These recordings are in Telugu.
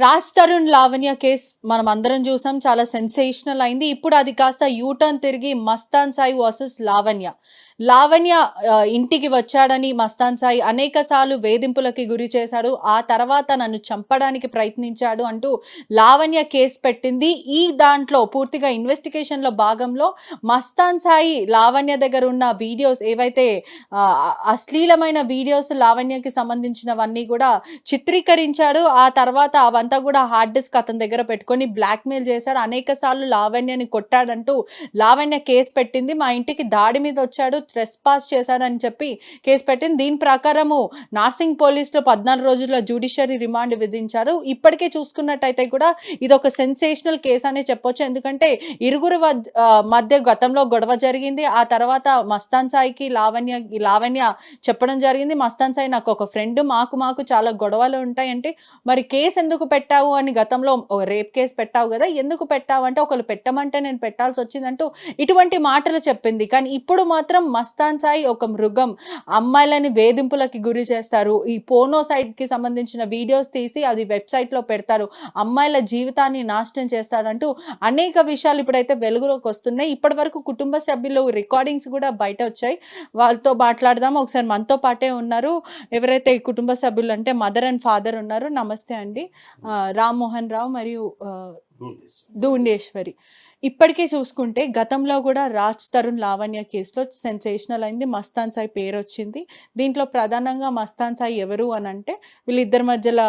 రాజ్ తరుణ్ లావణ్య కేస్ మనం అందరం చూసాం, చాలా సెన్సేషనల్ అయింది. ఇప్పుడు అది కాస్త యూటర్న్ తిరిగి మస్తాన్ సాయి వర్సెస్ లావణ్య. లావణ్య ఇంటికి వచ్చాడని మస్తాన్ సాయి అనేక సార్లు వేధింపులకి గురి చేశాడు, ఆ తర్వాత నన్ను చంపడానికి ప్రయత్నించాడు అంటూ లావణ్య కేసు పెట్టింది. ఈ దాంట్లో పూర్తిగా ఇన్వెస్టిగేషన్లో భాగంలో మస్తాన్ సాయి లావణ్య దగ్గర ఉన్న వీడియోస్ ఏవైతే అశ్లీలమైన వీడియోస్ లావణ్యకి సంబంధించినవన్నీ కూడా చిత్రీకరించాడు. ఆ తర్వాత అవంతా కూడా హార్డ్ డిస్క్ అతని దగ్గర పెట్టుకొని బ్లాక్మెయిల్ చేశాడు. అనేక సార్లు లావణ్యని కొట్టాడంటూ లావణ్య కేసు పెట్టింది. మా ఇంటికి దాడి మీద వచ్చాడు, ట్రెస్ పాస్ చేశాడని చెప్పి కేసు పెట్టింది. దీని ప్రకారము నార్సింగ్ పోలీసులు 14 రోజుల జ్యుడిషియరీ రిమాండ్ విధించారు. ఇప్పటికే చూసుకున్నట్టయితే కూడా ఇది ఒక సెన్సేషనల్ కేసు అనే చెప్పొచ్చు. ఎందుకంటే ఇరుగురు మధ్య గతంలో గొడవ జరిగింది. ఆ తర్వాత మస్తాన్ సాయికి లావణ్య చెప్పడం జరిగింది. మస్తాన్ సాయి నాకు ఒక ఫ్రెండ్, మాకు చాలా గొడవలు ఉంటాయంటే, మరి కేసు ఎందుకు పెట్టావు అని, గతంలో రేప్ కేసు పెట్టావు కదా, ఎందుకు పెట్టావు అంటే, ఒకళ్ళు పెట్టమంటే నేను పెట్టాల్సి వచ్చిందంటూ ఇటువంటి మాటలు చెప్పింది. కానీ ఇప్పుడు మాత్రం మస్తాన్ సాయి ఒక మృగం, అమ్మాయిలని వేధింపులకి గురి చేస్తారు, ఈ పోనో సైట్కి సంబంధించిన వీడియోస్ తీసి అది వెబ్సైట్లో పెడతారు, అమ్మాయిల జీవితాన్ని నాశనం చేస్తాడంటూ అనేక విషయాలు ఇప్పుడైతే వెలుగులోకి వస్తున్నాయి. ఇప్పటి వరకు కుటుంబ సభ్యులు రికార్డింగ్స్ కూడా బయట వచ్చాయి. వాళ్ళతో మాట్లాడదాం. ఒకసారి మనతో పాటే ఉన్నారు ఎవరైతే ఈ కుటుంబ సభ్యులు అంటే మదర్ అండ్ ఫాదర్ ఉన్నారు. నమస్తే అండి. రామ్మోహన్ రావు మరియు దూండేశ్వరి. ఇప్పటికే చూసుకుంటే గతంలో కూడా రాజ్ తరుణ్ లావణ్య కేసులో సెన్సేషనల్ అయింది. మస్తాన్ సాయి పేరు వచ్చింది. దీంట్లో ప్రధానంగా మస్తాన్ సాయి ఎవరు అని అంటే, వీళ్ళిద్దరి మధ్యలో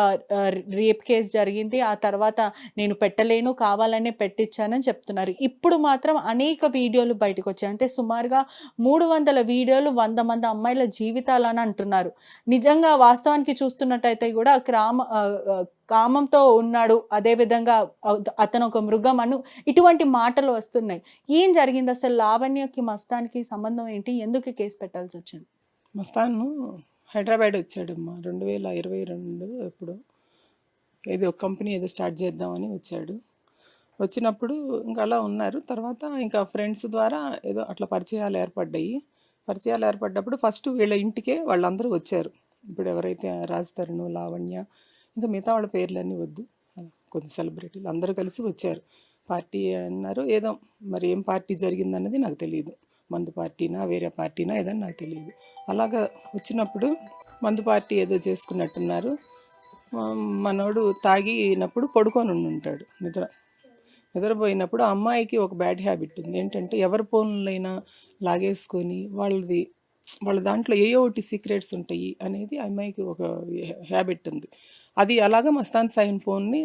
రేప్ కేసు జరిగింది, ఆ తర్వాత నేను పెట్టలేను, కావాలనే పెట్టించానని చెప్తున్నారు. ఇప్పుడు మాత్రం అనేక వీడియోలు బయటకు వచ్చాయి. అంటే సుమారుగా 300 వీడియోలు, 100 మంది అమ్మాయిల జీవితాలని అంటున్నారు. నిజంగా వాస్తవానికి చూస్తున్నట్టయితే కూడా కామంతో ఉన్నాడు, అదేవిధంగా అతను ఒక మృగం అను ఇటువంటి మాటలు వస్తున్నాయి. ఏం జరిగింది అసలు? లావణ్యకి మస్తాన్కి సంబంధం ఏంటి? ఎందుకు కేసు పెట్టాల్సి వచ్చింది? మస్తాను హైదరాబాద్ వచ్చాడమ్మా 2022 ఎప్పుడు ఏదో ఒక కంపెనీ ఏదో స్టార్ట్ చేద్దామని వచ్చాడు. వచ్చినప్పుడు ఇంకా అలా ఉన్నారు. తర్వాత ఇంకా ఫ్రెండ్స్ ద్వారా ఏదో అట్లా పరిచయాలు ఏర్పడ్డప్పుడు ఫస్ట్ వీళ్ళ ఇంటికే వాళ్ళందరూ వచ్చారు. ఇప్పుడు ఎవరైతే రాజ్ తరుణ్, లావణ్య, ఇంకా మిగతా వాళ్ళ పేర్లన్నీ వద్దు, కొంచెం సెలబ్రిటీలు అందరూ కలిసి వచ్చారు. పార్టీ అన్నారు, ఏదో మరి ఏం పార్టీ జరిగిందన్నది నాకు తెలియదు. మందు పార్టీనా వేరే పార్టీనా ఏదని నాకు తెలియదు. అలాగా వచ్చినప్పుడు మందు పార్టీ ఏదో చేసుకున్నట్టున్నారు. మనోడు తాగినప్పుడు పడుకొని ఉంటాడు, నిద్రపోయినప్పుడు ఆ అమ్మాయికి ఒక బ్యాడ్ హ్యాబిట్ ఉంది. ఏంటంటే ఎవరి ఫోన్లైనా లాగేసుకొని వాళ్ళ దాంట్లో ఏయో ఒకటి సీక్రెట్స్ ఉంటాయి అనేది ఆ అమ్మాయికి ఒక హ్యాబిట్ ఉంది. అది అలాగా మస్తాన్ సాయిన్ ఫోన్ని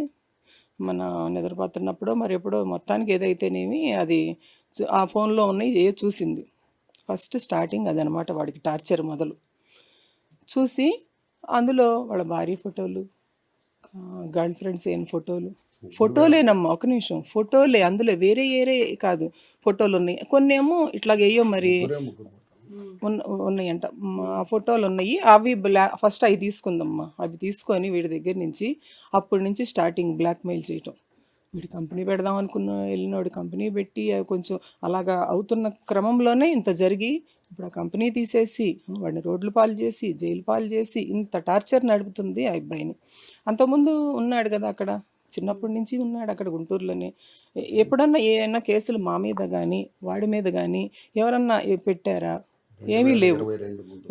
మన నిద్రపోతున్నప్పుడు మరి ఎప్పుడో మొత్తానికి ఏదైతేనేమి అది ఆ ఫోన్లో ఉన్నాయి ఏ చూసింది. ఫస్ట్ స్టార్టింగ్ అదనమాట వాడికి టార్చర్ మొదలు. చూసి అందులో వాళ్ళ భార్య ఫోటోలు, గర్ల్ ఫ్రెండ్స్ అయిన ఫోటోలేనమ్మా, ఒక నిమిషం, ఫోటోలే, అందులో వేరే కాదు, ఫోటోలు ఉన్నాయి. కొన్ని ఏమో ఇట్లాగేయో మరి ఉన్నాయంట, ఆ ఫోటోలు ఉన్నాయి. అవి ఫస్ట్ అవి తీసుకుందమ్మా. అవి తీసుకొని వీడి దగ్గర నుంచి అప్పటి నుంచి స్టార్టింగ్ బ్లాక్మెయిల్ చేయటం. వీడి కంపెనీ పెడదాం వెళ్ళినోడు కంపెనీ పెట్టి కొంచెం అలాగా అవుతున్న క్రమంలోనే ఇంత జరిగి ఇప్పుడు ఆ కంపెనీ తీసేసి వాడిని రోడ్లు పాలు చేసి జైలు పాలు చేసి ఇంత టార్చర్ నడుపుతుంది ఆ అబ్బాయిని. అంతకుముందు ఉన్నాడు కదా అక్కడ, చిన్నప్పటి నుంచి ఉన్నాడు అక్కడ గుంటూరులోనే. ఎప్పుడన్నా ఏమైనా కేసులు మా మీద కానీ వాడి మీద కానీ ఎవరన్నా పెట్టారా? ఏమీ లేవు.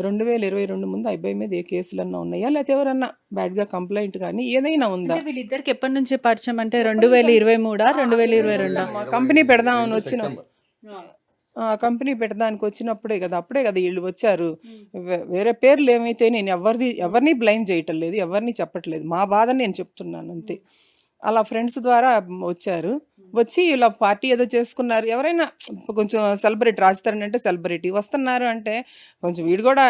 2022 ముందు అబ్బాయి మీద ఏ కేసులన్నా ఉన్నాయా, లేకపోతే ఎవరన్నా బ్యాడ్గా కంప్లైంట్ కానీ ఏదైనా ఉందా? వీళ్ళిద్దరికి ఎప్పటి నుంచి పరిచయం అంటే 2023 2022 కంపెనీ పెడదామని కంపెనీ పెట్టడానికి వచ్చినప్పుడే కదా, అప్పుడే కదా వీళ్ళు వచ్చారు. వేరే పేర్లు ఏమైతే నేను ఎవరిని బ్లైమ్ చేయటం లేదు, ఎవరిని చెప్పట్లేదు, మా బాధ నేను చెప్తున్నాను అంతే. అలా ఫ్రెండ్స్ ద్వారా వచ్చారు. వచ్చి ఇలా పార్టీ ఏదో చేసుకున్నారు. ఎవరైనా కొంచెం సెలబ్రిటీ, రాజధాని సెలబ్రిటీ వస్తున్నారు అంటే కొంచెం వీడు కూడా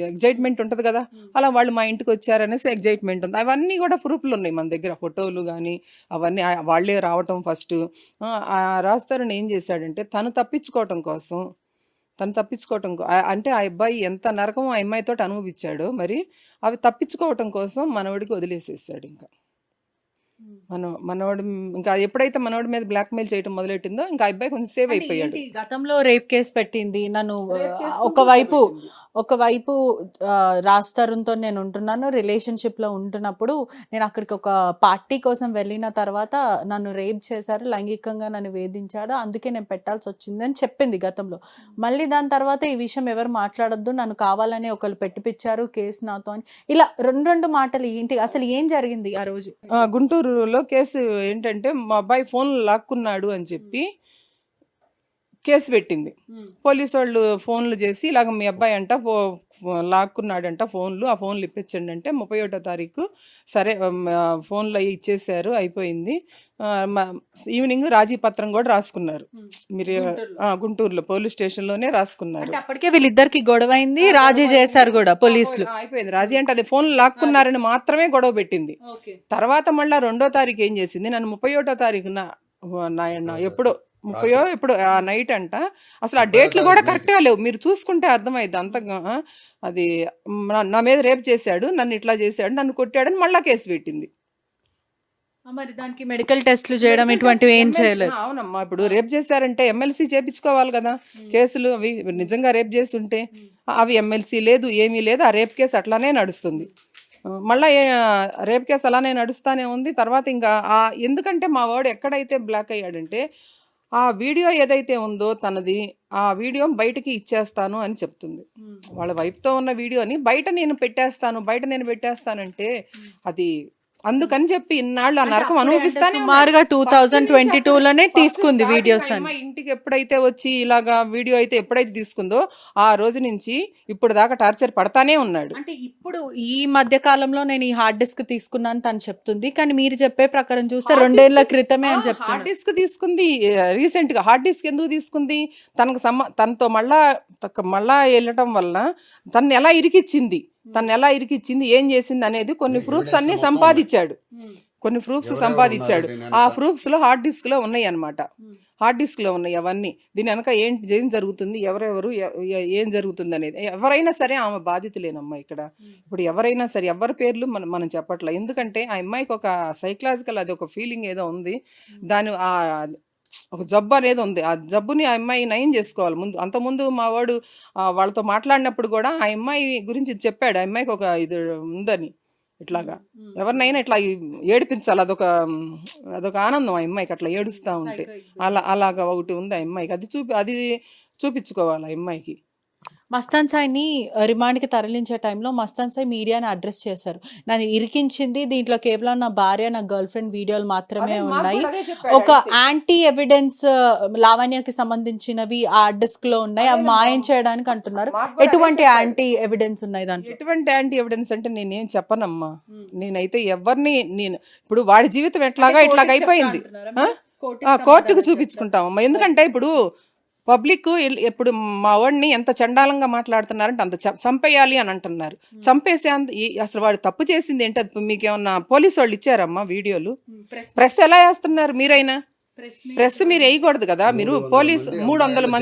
ఎగ్జైట్మెంట్ ఉంటుంది కదా. అలా వాళ్ళు మా ఇంటికి వచ్చారనేసి ఎగ్జైట్మెంట్ ఉంది. అవన్నీ కూడా ప్రూఫ్లు ఉన్నాయి మన దగ్గర, ఫోటోలు కానీ అవన్నీ వాళ్ళే రావటం. ఫస్ట్ రాజధాని ఏం చేశాడంటే తను తప్పించుకోవటం కోసం అంటే ఆ అబ్బాయి ఎంత నరకం ఆ అమ్మాయితో అనుభవించాడో మరి అవి తప్పించుకోవటం కోసం మనవాడికి వదిలేసేసాడు. ఇంకా మనోడు ఇంకా ఎప్పుడైతే మనోడి మీద బ్లాక్మెయిల్ చేయడం మొదలెట్టిందో ఇంకా అబ్బాయి కొంచెం సేవ్ అయిపోయాడు. గతంలో రేప్ కేసు పెట్టింది, నన్ను ఒకవైపు ఒకవైపు రాజ్ తరుణ్‌తో నేను ఉంటున్నాను. రిలేషన్‌షిప్‌లో ఉంటున్నప్పుడు నేను అక్కడికి ఒక పార్టీ కోసం వెళ్ళిన తర్వాత నన్ను రేప్ చేశారు. లైంగికంగా నన్ను వేధించాడు. అందుకే నేను పెట్టాల్సొచ్చింది అని చెప్పింది గతంలో. మళ్ళీ దాని తర్వాత ఈ విషయం ఎవరు మాట్లాడొద్దు. నన్ను కావాలని ఒకళ్ళు పెట్టిపిచ్చారు కేసు నాతో అని. ఇలా 2 మాటలు ఏంటి? అసలు ఏం జరిగింది ఆ రోజు? గుంటూరులో కేసు ఏంటంటే మా అబ్బాయి ఫోన్లు లాక్కున్నాడు అని చెప్పి కేసు పెట్టింది. పోలీసు వాళ్ళు ఫోన్లు చేసి ఇలాగ మీ అబ్బాయి అంట లాక్కున్నాడంట ఫోన్లు, ఆ ఫోన్లు ఇప్పించండి అంటే 31వ తారీఖు సరే ఫోన్లు అవి ఇచ్చేసారు, అయిపోయింది. ఈవినింగ్ రాజీ పత్రం కూడా రాసుకున్నారు. మీరు గుంటూరులో పోలీస్ స్టేషన్లోనే రాసుకున్నారు. అంటే అప్పటికే వీళ్ళిద్దరికి గొడవైంది. రాజీ చేశారు కూడా పోలీసులు. అయిపోయింది. రాజీ అంటే అది ఫోన్లు లాక్కున్నారని మాత్రమే గొడవ పెట్టింది. తర్వాత మళ్ళీ 2వ తారీఖు ఏం చేసింది, నన్ను 31వ తారీఖున ఎప్పుడో 30 ఎప్పుడు ఆ నైట్ అంట, అసలు ఆ డేట్లు కూడా కరెక్ట్గా లేవు. మీరు చూసుకుంటే అర్థమైంది అంతగా. అది నా మీద రేప్ చేశాడు, నన్ను ఇట్లా చేశాడు, నన్ను కొట్టాడని మళ్ళా కేసు పెట్టింది. మరి దానికి మెడికల్ టెస్ట్లు చేయడం ఇటువంటివి ఏం చేయలేదు. అవునమ్మా, ఇప్పుడు రేప్ చేశారంటే ఎమ్మెల్సీ చేపించుకోవాలి కదా కేసులు. అవి నిజంగా రేప్ చేసి ఉంటే అవి ఎమ్మెల్సీ లేదు, ఏమీ లేదు. ఆ రేప్ కేసు అట్లానే నడుస్తుంది. మళ్ళీ రేప్ కేసు అలానే నడుస్తూనే ఉంది. తర్వాత ఇంకా ఎందుకంటే మా వాడు ఎక్కడైతే బ్లాక్ అయ్యాడంటే, ఆ వీడియో ఏదైతే ఉందో తనది, ఆ వీడియో బయటకి ఇచ్చేస్తాను అని చెప్తుంది. వాళ్ళ వైఫ్తో ఉన్న వీడియోని బయట నేను పెట్టేస్తానంటే అది అందుకని చెప్పి ఇన్నాళ్ళు ఆ నరకం అనుభవిస్తానే సుమారుగా 2022లోనే తీసుకుంది వీడియోస్ అని. ఇంటికి ఎప్పుడైతే వచ్చి ఇలాగా వీడియో అయితే ఎప్పుడైతే తీసుకుందో ఆ రోజు నుంచి ఇప్పుడు దాకా టార్చర్ పడతానే ఉన్నాడు. అంటే ఇప్పుడు ఈ మధ్య కాలంలో నేను ఈ హార్డ్ డిస్క్ తీసుకున్నాను తను చెప్తుంది, కానీ మీరు చెప్పే ప్రకారం చూస్తే 2 ఏళ్ల క్రితమే అని చెప్తున్నారు. హార్డ్ డిస్క్ తీసుకుంది రీసెంట్ గా. హార్డ్ డిస్క్ ఎందుకు తీసుకుంది, తనతో మళ్ళా వెళ్ళటం వల్ల తను ఎలా ఇరికిచ్చింది, ఏం చేసింది అనేది కొన్ని ప్రూఫ్స్ అన్ని సంపాదించాడు. ఆ ప్రూఫ్స్ లో హార్డ్ డిస్క్ లో ఉన్నాయి అన్నమాట. హార్డ్ డిస్క్ లో ఉన్నాయి అవన్నీ. దీని వెనక ఏం జరుగుతుంది, ఎవరెవరు ఏం జరుగుతుంది అనేది. ఎవరైనా సరే ఆమె బాధితులేనమ్మా ఇక్కడ. ఇప్పుడు ఎవరైనా సరే ఎవరి పేర్లు మనం చెప్పట్లేదు. ఎందుకంటే ఆ అమ్మాయికి ఒక సైకలాజికల్ అది ఒక ఫీలింగ్ ఏదో ఉంది. దాని ఒక జబ్బు అనేది ఉంది. ఆ జబ్బుని ఆ అమ్మాయి నయం చేసుకోవాలి ముందు. అంతకుముందు మా వాడు వాళ్ళతో మాట్లాడినప్పుడు కూడా ఆ అమ్మాయి గురించి చెప్పాడు. ఆ అమ్మాయికి ఒక ఇది ఉందని, ఇట్లాగా ఎవరినైనా ఇట్లా ఏడిపించాలి, అదొక ఆనందం ఆ అమ్మాయికి అట్లా ఏడుస్తూ ఉంటే. అలాగా ఒకటి ఉంది ఆ అమ్మాయికి. అది చూపించుకోవాలి ఆ అమ్మాయికి. మస్తాన్ సాయిని రిమాండ్కి తరలించే టైంలో మస్తాన్ సాయి మీడియాని అడ్రస్ చేశారు. నన్ను ఇరికించింది దీంట్లో కేవలం నా భార్య, నా గర్ల్ ఫ్రెండ్ వీడియోలు మాత్రమే ఉన్నాయి. ఒక యాంటీ ఎవిడెన్స్ లావణ్యకి సంబంధించినవి ఆ డిస్క్ లో ఉన్నాయి, అవి మాయం చేయడానికి అంటున్నారు. ఎటువంటి యాంటీ ఎవిడెన్స్ ఉన్నాయి దాంట్లో? ఎటువంటి యాంటీ ఎవిడెన్స్ అంటే నేనేం చెప్పనమ్మా. నేనైతే ఎవరిని ఇప్పుడు వాడి జీవితం ఇట్లాగ అయిపోయింది. కోర్టుకు చూపించుకుంటామమ్మా. ఎందుకంటే ఇప్పుడు పబ్లిక్ ఎప్పుడు మా వాడిని ఎంత చండాలంగా మాట్లాడుతున్నారంటే అంత చంపేయాలి అని అంటున్నారు. చంపేసే అసలు వాడు తప్పు చేసింది ఏంటి? మీకు ఏమన్నా పోలీసు వాళ్ళు ఇచ్చారమ్మా వీడియోలు? ప్రెస్ ఎలా వేస్తున్నారు? మీరైనా ప్రెస్ మీరు వేయకూడదు కదా. మీరు పోలీసు 300 మంది